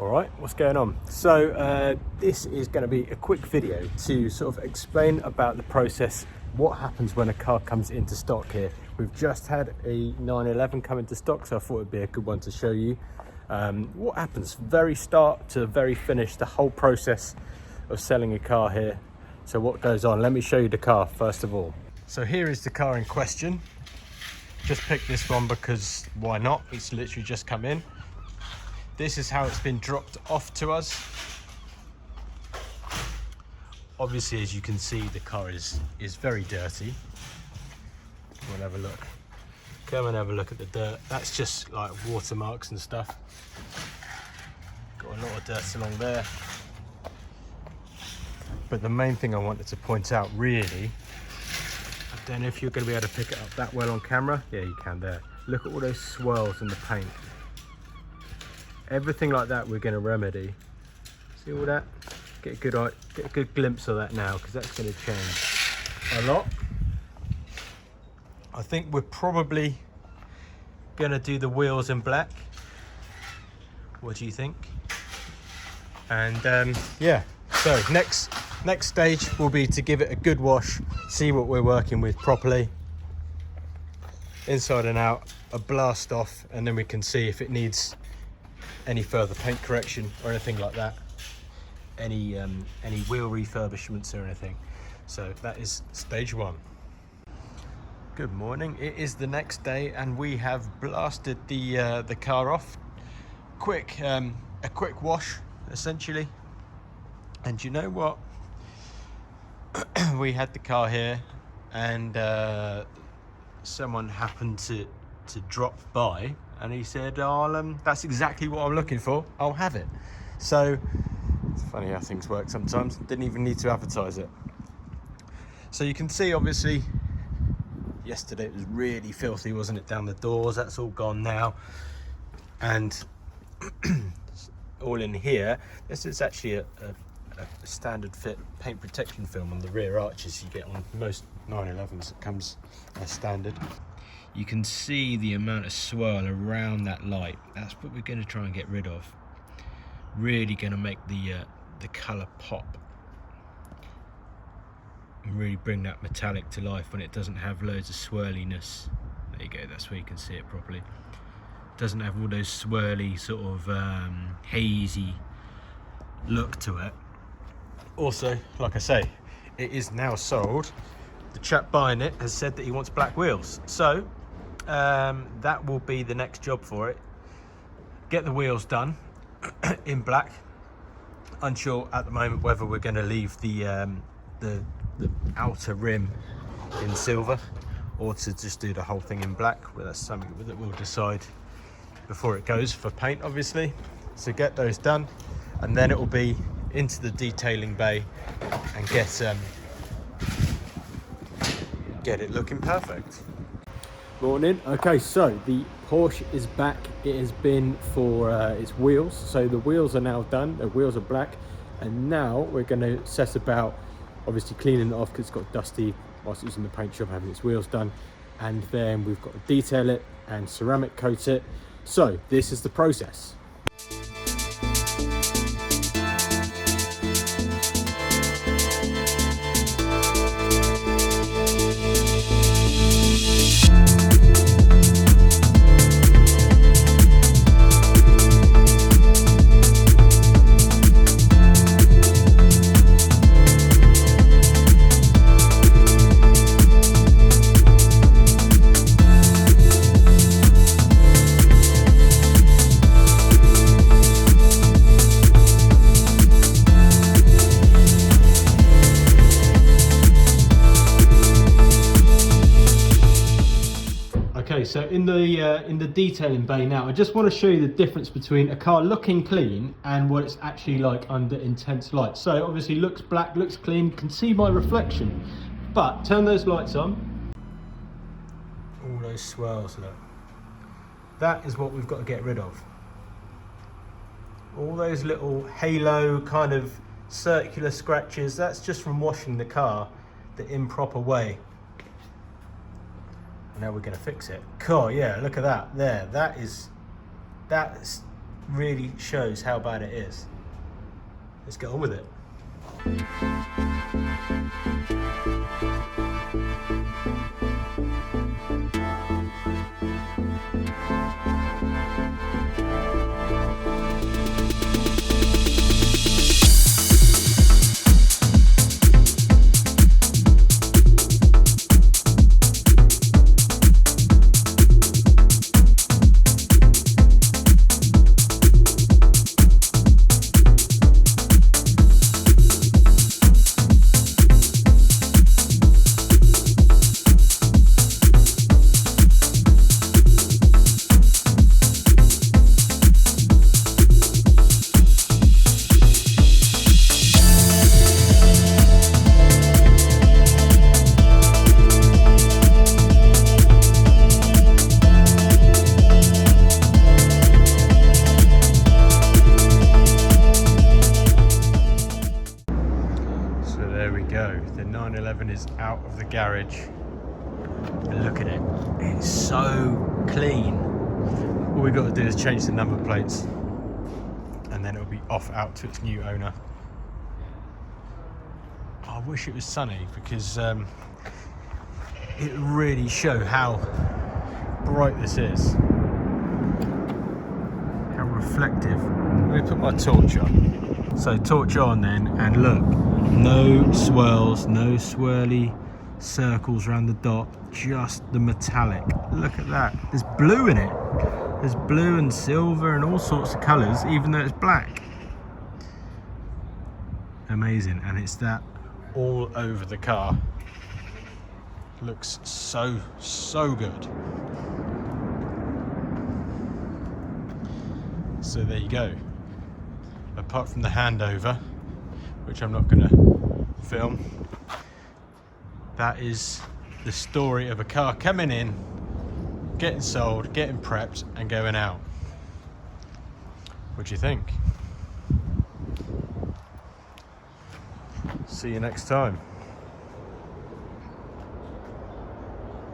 Alright, what's going on? So this is going to be a quick video to sort of explain about the process, what happens when a car comes into stock here. We've just had a 911 come into stock, so I thought it'd be a good one to show you what happens very start to very finish, the whole process of selling a car here. So what goes on? Let me show you the car first of all. So here is the car in question. Just picked this one because why not? It's literally just come in. This is how it's been dropped off to us. Obviously, as you can see, the car is very dirty. We'll have a look. Come and have a look at the dirt. That's just like watermarks and stuff. Got a lot of dirt along there. But the main thing I wanted to point out, really, I don't know if you're going to be able to pick it up that well on camera. Yeah, you can there. Look at all those swirls in the paint. Everything like that we're going to remedy. See all that? Get a good glimpse of that now, because that's going to change a lot. I think we're probably going to do the wheels in black. What do you think? And yeah, so next stage will be to give it a good wash, see what we're working with properly, inside and out, a blast off, and then we can see if it needs any further paint correction or anything like that, any wheel refurbishments or anything. So that is stage one. Good morning. It is the next day and we have blasted the car off. A quick wash essentially. And you know what? We had the car here and someone happened to drop by. And he said, oh, that's exactly what I'm looking for. I'll have it. So it's funny how things work sometimes. Didn't even need to advertise it. So you can see, obviously, yesterday it was really filthy, wasn't it? Down the doors, that's all gone now. And all in here, this is actually a standard fit paint protection film on the rear arches you get on most 911s. It comes as standard. You can see the amount of swirl around that light. That's what we're going to try and get rid of. Really going to make the colour pop. And really bring that metallic to life when it doesn't have loads of swirliness. There you go, that's where you can see it properly. It doesn't have all those swirly sort of hazy look to it. Also, like I say, it is now sold. The chap buying it has said that he wants black wheels. So that will be the next job for it. Get the wheels done in black. Unsure at the moment whether we're going to leave the outer rim in silver or to just do the whole thing in black. Well, that's something that we'll decide before it goes for paint, obviously. So get those done and then it will be into the detailing bay and get it looking perfect. Morning. Okay, so the Porsche is back. It has been for its wheels. So the wheels are now done. The wheels are black, and now we're going to set about obviously cleaning it off because it's got dusty whilst it was in the paint shop having its wheels done, and then we've got to detail it and ceramic coat it. So this is the process. Okay, so in the detailing bay now, I just want to show you the difference between a car looking clean and what it's actually like under intense light. So obviously looks black, looks clean, can see my reflection, but turn those lights on. All those swirls, look. That is what we've got to get rid of. All those little halo kind of circular scratches, that's just from washing the car the improper way. Now we're going to fix it. Cool, yeah, look at that there. That's really shows how bad it is. Let's get on with it. The 911 is out of the garage. And look at it, it's so clean. All we got to do is change the number plates and then it'll be off out to its new owner. I wish it was sunny because it really show how bright this is, how reflective. Let me put my torch on. So torch on then, and look, no swirls, no swirly circles around the dot, just the metallic. Look at that, there's blue in it. There's blue and silver and all sorts of colours, even though it's black. Amazing, and it's that all over the car. Looks so good. So there you go. Apart from the handover, which I'm not going to film, that is the story of a car coming in, getting sold, getting prepped and going out. What do you think? See you next time.